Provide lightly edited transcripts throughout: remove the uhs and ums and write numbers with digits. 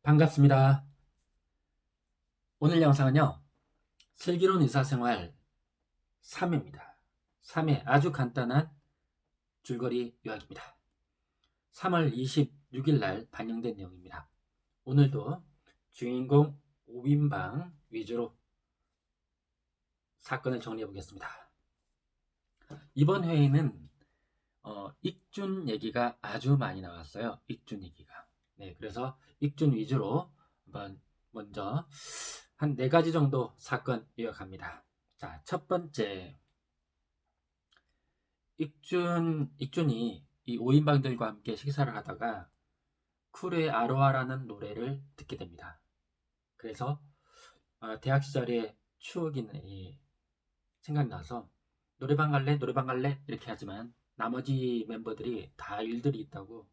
반갑습니다. 오늘 영상은요, 슬기로운 의사생활 3회입니다. 3회 아주 간단한 줄거리 요약입니다. 3월 26일 날 반영된 내용입니다. 오늘도 주인공 오인방 위주로 사건을 정리해 보겠습니다. 이번 회에는 익준 얘기가 아주 많이 나왔어요. 익준 얘기가. 네, 그래서 익준 위주로 한번 먼저 한 4가지 정도 사건 요약합니다. 자, 첫 번째, 익준이 이 5인방들과 함께 식사를 하다가 쿨의 아로하라는 노래를 듣게 됩니다. 그래서 대학 시절의 추억이 생각나서 노래방 갈래? 노래방 갈래? 이렇게 하지만 나머지 멤버들이 다 일들이 있다고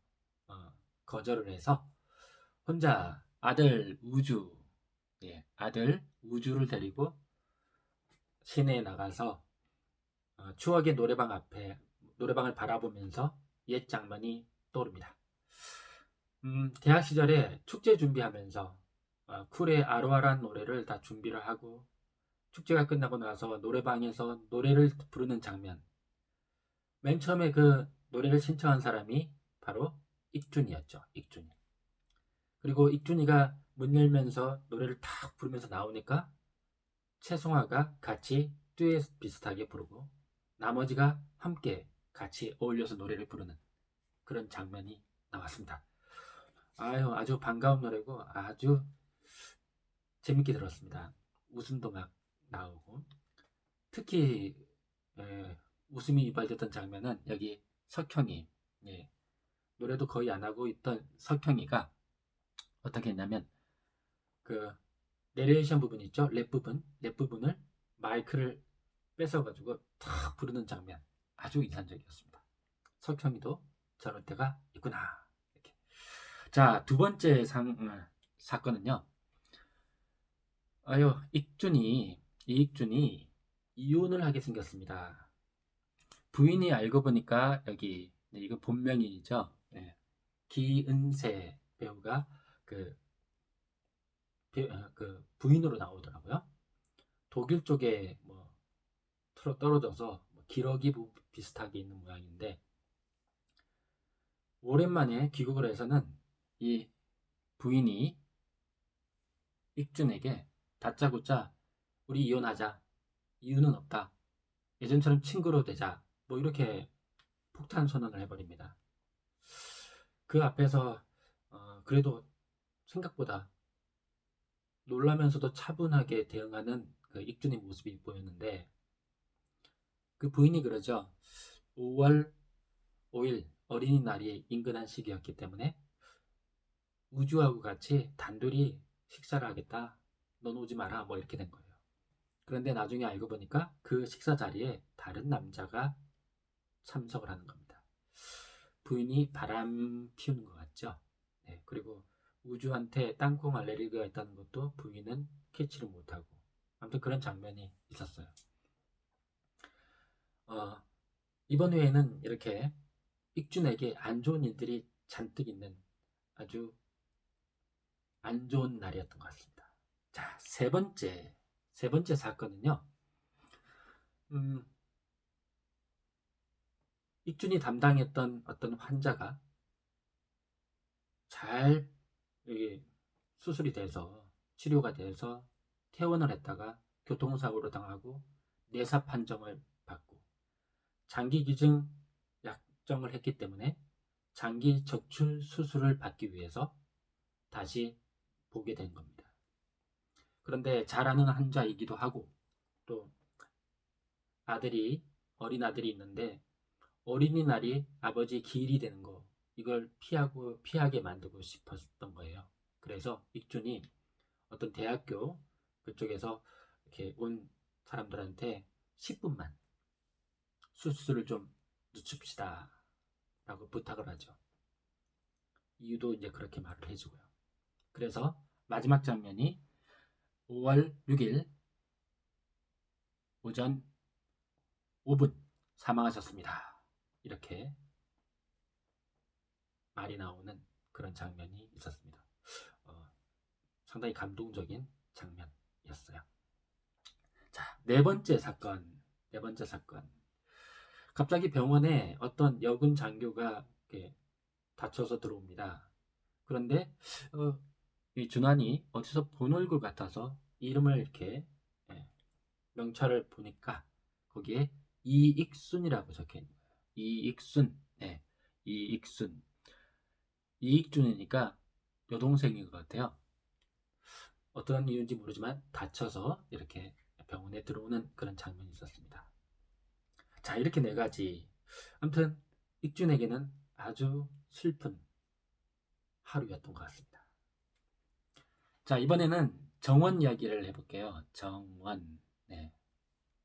거절을 해서 혼자 아들 우주를 데리고 시내에 나가서 추억의 노래방 앞에 노래방을 바라보면서 옛 장면이 떠오릅니다. 대학 시절에 축제 준비하면서 쿨의 아로하란 노래를 다 준비를 하고 축제가 끝나고 나서 노래방에서 노래를 부르는 장면. 맨 처음에 그 노래를 신청한 사람이 바로 익준이었죠. 익준이. 그리고 익준이가 문 열면서 노래를 탁 부르면서 나오니까 채송아가 같이 듀엣 비슷하게 부르고 나머지가 함께 같이 어울려서 노래를 부르는 그런 장면이 나왔습니다. 아주 반가운 노래고 아주 재밌게 들었습니다. 웃음도 막 나오고 특히 웃음이 유발됐던 장면은 여기 석형이 예, 노래도 거의 안 하고 있던 석형이가 어떻게 했냐면 그 내레이션 부분 있죠? 랩 부분을 마이크를 뺏어가지고 탁 부르는 장면 아주 인상적이었습니다. 석형이도 저럴 때가 있구나. 이렇게. 자, 두 번째 사건은요. 이익준이 이혼을 하게 생겼습니다. 부인이 알고 보니까 여기 이거 본명이죠. 네. 기은세 배우가 그, 그 부인으로 나오더라고요. 독일 쪽에 뭐 떨어져서 뭐 기러기 비슷하게 있는 모양인데 오랜만에 귀국을 해서는 이 부인이 익준에게 다짜고짜 우리 이혼하자. 이유는 없다. 예전처럼 친구로 되자. 뭐 이렇게 폭탄 선언을 해버립니다. 그 앞에서 그래도 생각보다 놀라면서도 차분하게 대응하는 그 익준의 모습이 보였는데 그 부인이 그러죠. 5월 5일 어린이날이 인근한 시기였기 때문에 우주하고 같이 단둘이 식사를 하겠다. 넌 오지 마라. 뭐 이렇게 된 거예요. 그런데 나중에 알고 보니까 그 식사 자리에 다른 남자가 참석을 하는 겁니다. 부인이 바람 피우는 것 같죠. 네, 그리고 우주한테 땅콩 알레르기가 있다는 것도 부인은 캐치를 못하고 아무튼 그런 장면이 있었어요. 어, 이번 회에는 이렇게 익준에게 안 좋은 일들이 잔뜩 있는 아주 안 좋은 날이었던 것 같습니다. 자, 세 번째 사건은요. 음, 익준이 담당했던 어떤 환자가 잘 이게 수술이 돼서 치료가 돼서 퇴원을 했다가 교통사고로 당하고 뇌사 판정을 받고 장기 기증 약정을 했기 때문에 장기 적출 수술을 받기 위해서 다시 보게 된 겁니다. 그런데 잘 아는 환자이기도 하고 또 어린 아들이 있는데 어린이날이 아버지 기일이 되는 거 이걸 피하게 만들고 싶었던 거예요. 그래서 익준이 어떤 대학교 그쪽에서 이렇게 온 사람들한테 10분만 수술을 좀 늦춥시다 라고 부탁을 하죠. 이유도 이제 그렇게 말을 해주고요. 그래서 마지막 장면이 5월 6일 오전 5분 사망하셨습니다. 이렇게 말이 나오는 그런 장면이 있었습니다. 상당히 감동적인 장면이었어요. 자, 네 번째 사건. 갑자기 병원에 어떤 여군 장교가 이렇게 다쳐서 들어옵니다. 그런데 이 준환이 어디서 본 얼굴 같아서 이름을 이렇게 명찰을 보니까 거기에 이익순이라고 적혀 있는 거예요. 이익순. 네, 이익순. 이익준이니까 여동생인 것 같아요. 어떤 이유인지 모르지만 다쳐서 이렇게 병원에 들어오는 그런 장면이 있었습니다. 자, 이렇게 네 가지. 아무튼 익준에게는 아주 슬픈 하루였던 것 같습니다. 자, 이번에는 정원 이야기를 해볼게요. 정원. 네.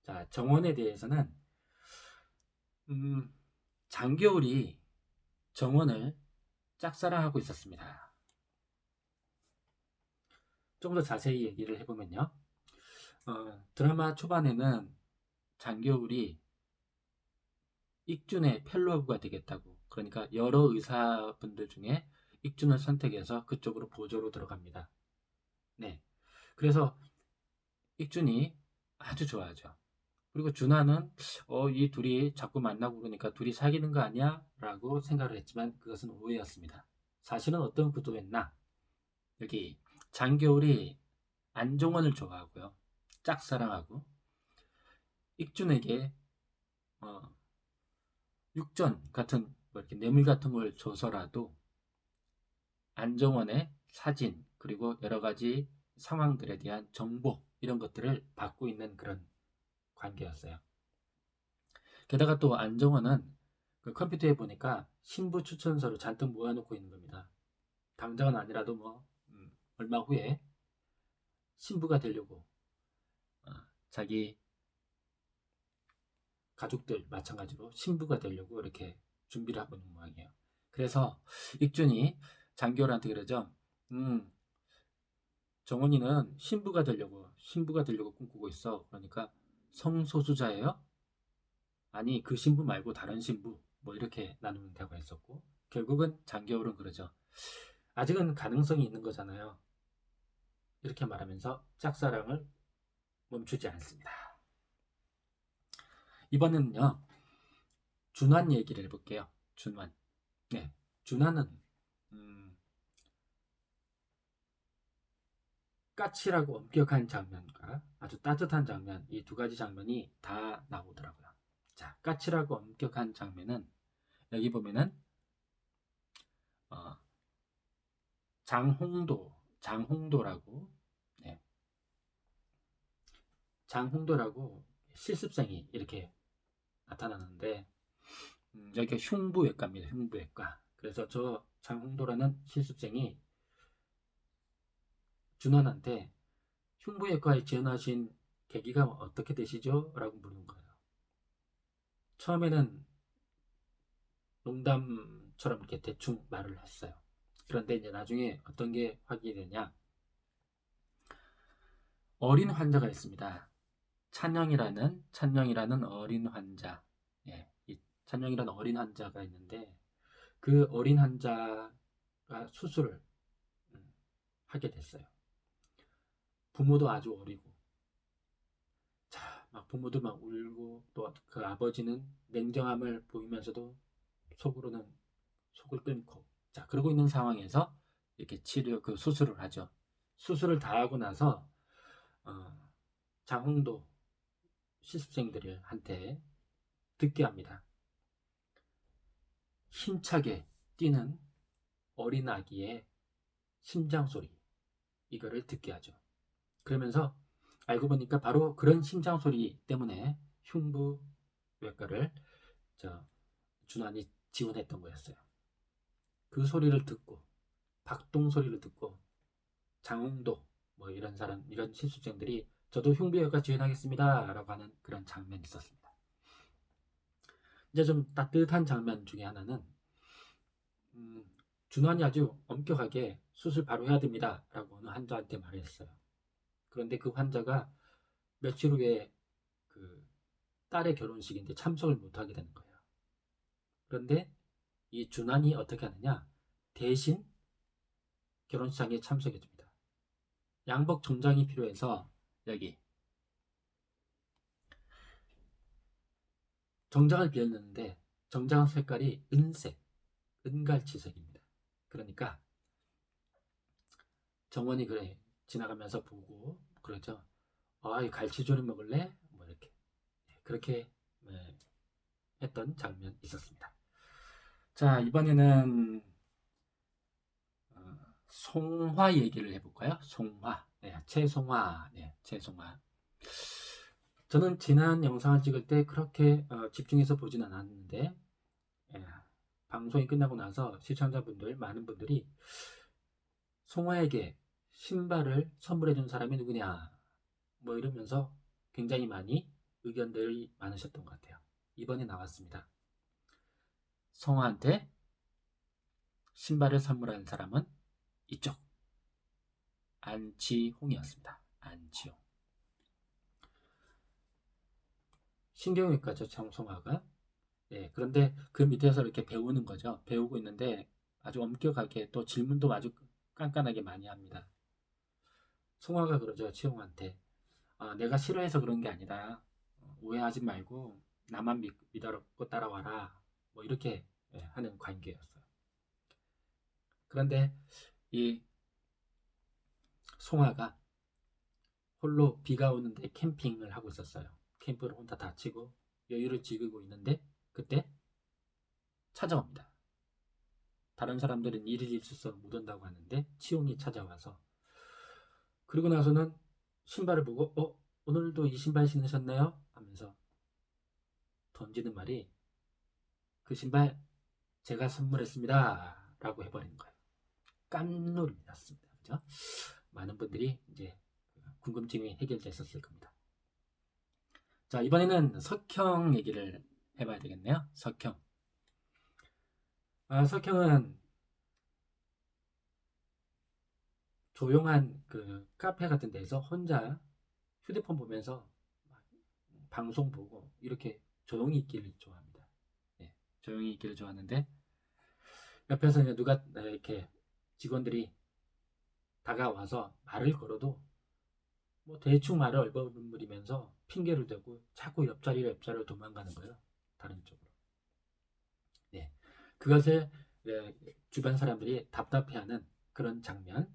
자, 정원에 대해서는 장겨울이 정원을 짝사랑하고 있었습니다. 좀 더 자세히 얘기를 해보면요. 드라마 초반에는 장겨울이 익준의 펠로우가 되겠다고, 그러니까 여러 의사분들 중에 익준을 선택해서 그쪽으로 보조로 들어갑니다. 네. 그래서 익준이 아주 좋아하죠. 그리고 준하는 이 둘이 자꾸 만나고 그러니까 둘이 사귀는 거 아니야? 라고 생각을 했지만 그것은 오해였습니다. 사실은 어떤 구도였나? 여기 장겨울이 안종원을 좋아하고요. 짝사랑하고 익준에게 육전 같은 뭐 이렇게 뇌물 같은 걸 줘서라도 안정원의 사진 그리고 여러 가지 상황들에 대한 정보 이런 것들을 받고 있는 그런 관계였어요. 게다가 또 안정원은 그 컴퓨터에 보니까 신부 추천서를 잔뜩 모아놓고 있는 겁니다. 당장은 아니라도 뭐 얼마 후에 신부가 되려고 자기 가족들 마찬가지로 신부가 되려고 이렇게 준비를 하고 있는 모양이에요. 그래서 익준이 장교한테 그러죠. 정원이는 신부가 되려고 꿈꾸고 있어. 그러니까 성소수자예요? 아니 그 신부 말고 다른 신부 뭐 이렇게 나누는 대화가 있었고 결국은 장겨울은 그러죠. 아직은 가능성이 있는 거잖아요. 이렇게 말하면서 짝사랑을 멈추지 않습니다. 이번에는요. 준환 얘기를 해볼게요. 준환. 네, 준환은 까칠하고 엄격한 장면과 아주 따뜻한 장면 이 두 가지 장면이 다 나오더라고요. 자, 까칠하고 엄격한 장면은 여기 보면은 장홍도라고 네, 장홍도라고 실습생이 이렇게 나타나는데 여기가 흉부외과입니다. 흉부외과. 그래서 저 장홍도라는 실습생이 준환한테 흉부외과에 지원하신 계기가 어떻게 되시죠? 라고 물은 거예요. 처음에는 농담처럼 이렇게 대충 말을 했어요. 그런데 이제 나중에 어떤 게 확인이 되냐? 어린 환자가 있습니다. 찬영이라는 어린 환자. 예, 이 찬영이라는 어린 환자가 있는데 그 어린 환자가 수술을 하게 됐어요. 부모도 아주 어리고, 자, 막 부모도 막 울고 또 그 아버지는 냉정함을 보이면서도 속으로는 속을 끓고, 자, 그러고 있는 상황에서 이렇게 그 수술을 하죠. 수술을 다 하고 나서 장홍도 실습생들한테 듣게 합니다. 힘차게 뛰는 어린 아기의 심장 소리, 이거를 듣게 하죠. 그러면서 알고 보니까 바로 그런 심장 소리 때문에 흉부외과를 준환이 지원했던 거였어요. 그 소리를 듣고 박동 소리를 듣고 장홍도 뭐 이런 사람 이런 실습생들이 저도 흉부외과 지원하겠습니다 라고 하는 그런 장면이 있었습니다. 이제 좀 따뜻한 장면 중에 하나는 준환이 아주 엄격하게 수술 바로 해야 됩니다 라고 어느 환자한테 말했어요. 그런데 그 환자가 며칠 후에 그 딸의 결혼식인데 참석을 못하게 되는 거예요. 그런데 이 준환이 어떻게 하느냐, 대신 결혼식장에 참석해 줍니다. 양복 정장이 필요해서 여기 정장을 빌렸는데 정장 색깔이 은색, 은갈치색입니다. 그러니까 정원이 그래 지나가면서 보고 그러죠. 이 갈치조림 먹을래? 뭐 이렇게 그렇게 했던 장면이 있었습니다. 자, 이번에는 송화 얘기를 해볼까요? 송화, 최송화, 최송화. 저는 지난 영상을 찍을 때 그렇게 집중해서 보진 않았는데 방송이 끝나고 나서 시청자분들 많은 분들이 송화에게 신발을 선물해준 사람이 누구냐 뭐 이러면서 굉장히 많이 의견들이 많으셨던 것 같아요. 이번에 나왔습니다. 송화한테 신발을 선물한 사람은 이쪽 안치홍이었습니다. 안치홍. 신경외과죠, 송화가. 그런데 그 밑에서 이렇게 배우는 거죠. 배우고 있는데 아주 엄격하게 또 질문도 아주 깐깐하게 많이 합니다. 송화가 그러죠, 치홍한테. 내가 싫어해서 그런 게 아니다. 오해하지 말고 나만 믿고 따라와라. 뭐 이렇게 하는 관계였어요. 그런데 이 송화가 홀로 비가 오는데 캠핑을 하고 있었어요. 캠프를 혼자 다 치고 여유를 즐기고 있는데 그때 찾아옵니다. 다른 사람들은 일이 있어서 못 온다고 하는데 치홍이 찾아와서 그리고 나서는 신발을 보고 오늘도 이 신발 신으셨나요? 하면서 던지는 말이 그 신발 제가 선물했습니다 라고 해버리는 거예요. 깜놀이였습니다. 그죠? 많은 분들이 이제 궁금증이 해결됐었을 겁니다. 자, 이번에는 석형 얘기를 해봐야 되겠네요. 석형. 석형은 조용한 그 카페 같은 데서 혼자 휴대폰 보면서 방송 보고 이렇게 조용히 있기를 좋아합니다. 조용히 있기를 좋아하는데 옆에서 이제 누가 이렇게 직원들이 다가와서 말을 걸어도 뭐 대충 말을 얼버무리면서 핑계를 대고 자꾸 옆자리로 도망가는 거예요. 다른 쪽으로. 그것을 주변 사람들이 답답해하는 그런 장면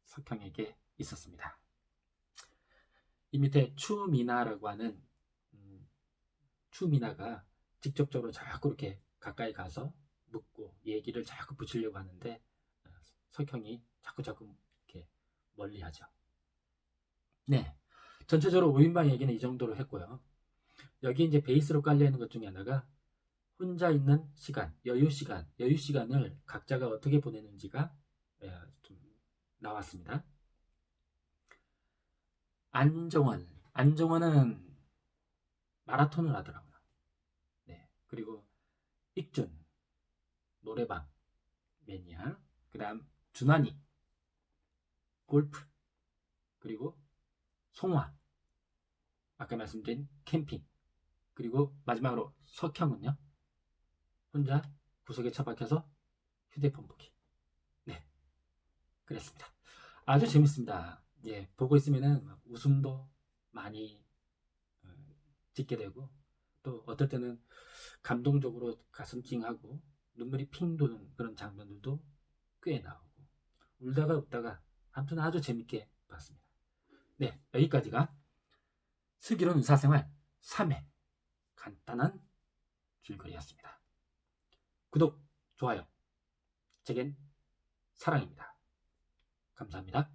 석형에게 있었습니다. 이 밑에 추미나라고 하는 추미나가 직접적으로 자꾸 이렇게 가까이 가서 묻고 얘기를 자꾸 붙이려고 하는데 석형이 자꾸 이렇게 멀리하죠. 전체적으로 5인방 얘기는 이 정도로 했고요. 여기 이제 베이스로 깔려 있는 것 중에 하나가 혼자 있는 시간, 여유 시간을 각자가 어떻게 보내는지가 좀 나왔습니다. 안정원은 마라톤을 하더라고요. 그리고 익준 노래방 매니아, 그다음 준환이 골프, 그리고 송화 아까 말씀드린 캠핑, 그리고 마지막으로 석형은요 혼자 구석에 처박혀서 휴대폰 보기. 그랬습니다. 아주 재밌습니다. 보고 있으면은 웃음도 많이 짓게 되고 또 어떨 때는 감동적으로 가슴 찡하고 눈물이 핑 도는 그런 장면들도 꽤 나오고 울다가 웃다가 아무튼 아주 재밌게 봤습니다. 여기까지가 슬기로운 의사생활 3회 간단한 줄거리였습니다. 구독, 좋아요, 제겐 사랑입니다. 감사합니다.